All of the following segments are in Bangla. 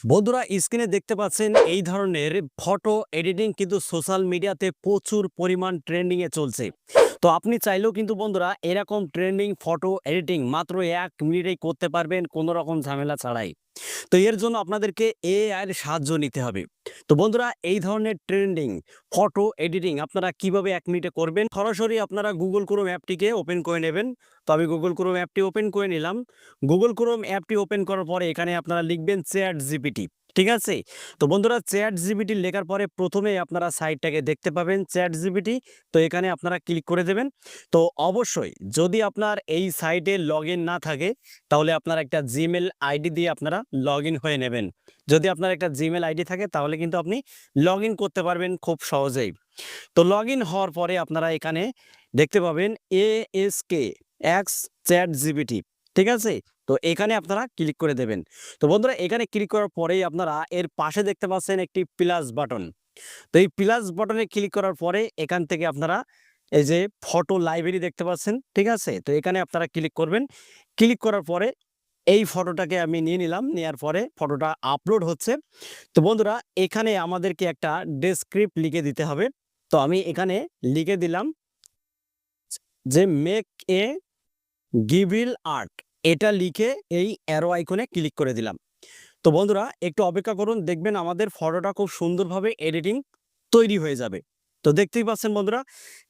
বন্ধুরা স্ক্রিনে দেখতে পাচ্ছেন এই ধরনের ফটো এডিটিং কিন্তু সোশ্যাল মিডিয়াতে প্রচুর পরিমাণ ট্রেন্ডিং এ চলছে। তো আপনি চাইলেও কিন্তু বন্ধুরা এরকম ট্রেন্ডিং ফটো এডিটিং মাত্র ১ মিনিটেই করতে পারবেন কোনো রকম ঝামেলা ছাড়াই। তো এর জন্য আপনাদেরকে এআই এর সাহায্য নিতে হবে। তো বন্ধুরা এই ধরনের ট্রেন্ডিং ফটো এডিটিং আপনারা কিভাবে ১ মিনিটে করবেন? সরাসরি আপনারা Google Chrome অ্যাপটিকে ওপেন করে নেবেন। তো আমি Google Chrome অ্যাপটি ওপেন করে নিলাম। Google Chrome অ্যাপটি ওপেন করার পরে এখানে আপনারা লিখবেন ChatGPT। ঠিক আছে? তো বন্ধুরা ChatGPT লেখার পরে ১ম এই আপনারা সাইটটাকে দেখতে পাবেন ChatGPT। তো এখানে আপনারা ক্লিক করে দেবেন। তো অবশ্যই যদি আপনার এই সাইটে লগইন না থাকে তাহলে আপনার একটা Gmail আইডি দিয়ে আপনারা লগইন হয়ে নেবেন। যদি আপনার একটা Gmail আইডি থাকে তাহলে কিন্তু আপনি লগইন করতে পারবেন খুব সহজেই। তো লগইন হওয়ার পরে আপনারা এখানে দেখতে পাবেন ASK X ChatGPT। ঠিক আছে? তো এখানে আপনারা ক্লিক করে দেবেন। তো বন্ধুরা এখানে ক্লিক করার পরেই আপনারা এর পাশে দেখতে পাচ্ছেন একটি প্লাস বাটন। তো এই প্লাস বাটনে ক্লিক করার পরে এখান থেকে আপনারা এই যে ফটো লাইব্রেরি দেখতে পাচ্ছেন, ঠিক আছে? তো এখানে আপনারা ক্লিক করবেন। ক্লিক করার পরে এই ফটোটাকে আমি নিয়ে নিলাম। নেয়ার পরে ফটোটা আপলোড হচ্ছে। তো বন্ধুরা এখানে আমাদেরকে একটা ডেসক্রিপ্ট লিখে দিতে হবে। তো আমি এখানে লিখে দিলাম যে মেক এ গিভিল আর্ট। এটা লিখে এই অ্যারো আইকনে ক্লিক করে দিলাম। তো বন্ধুরা একটু অপেক্ষা করুন, দেখবেন আমাদের ফটোটা খুব সুন্দরভাবে এডিটিং তৈরি হয়ে যাবে। তো দেখতেই পাচ্ছেন বন্ধুরা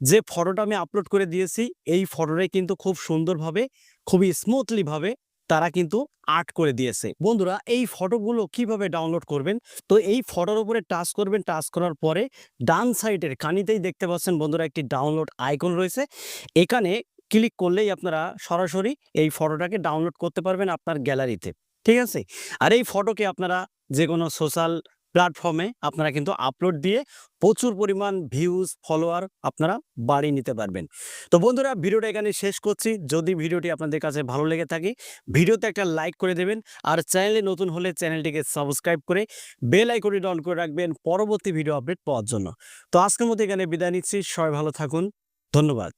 যে ফটোটা আমি আপলোড করে দিয়েছি এই ফটোটাই কিন্তু খুব সুন্দরভাবে খুবই স্মুথলি ভাবে তারা কিন্তু আর্ট করে দিয়েছে। বন্ধুরা এই ফটোগুলো কিভাবে ডাউনলোড করবেন? তো এই ফটোর উপরে টাচ করবেন, টাচ করার পরে ডান সাইডের কানিতেই দেখতে পাচ্ছেন বন্ধুরা একটি ডাউনলোড আইকন রয়েছে। এখানে ক্লিক করলেই আপনারা সরাসরি এই ফটোটাকে ডাউনলোড করতে পারবেন আপনার গ্যালারিতে। ঠিক আছে? আর এই ফটোকে আপনারা যেকোনো সোশ্যাল প্ল্যাটফর্মে আপনারা কিন্তু আপলোড দিয়ে প্রচুর পরিমাণ ভিউজ, ফলোয়ার আপনারা বাড়িয়ে নিতে পারবেন। তো বন্ধুরা ভিডিওটা এখানে শেষ করছি। যদি ভিডিওটি আপনাদের কাছে ভালো লেগে থাকে ভিডিওতে একটা লাইক করে দেবেন। আর চ্যানেলে নতুন হলে চ্যানেলটিকে সাবস্ক্রাইব করে বেল আইকনটি অন করে রাখবেন পরবর্তী ভিডিও আপডেট পাওয়ার জন্য। তো আজকের মতো এখানে বিদায় নিচ্ছি। সবাই ভালো থাকুন। ধন্যবাদ।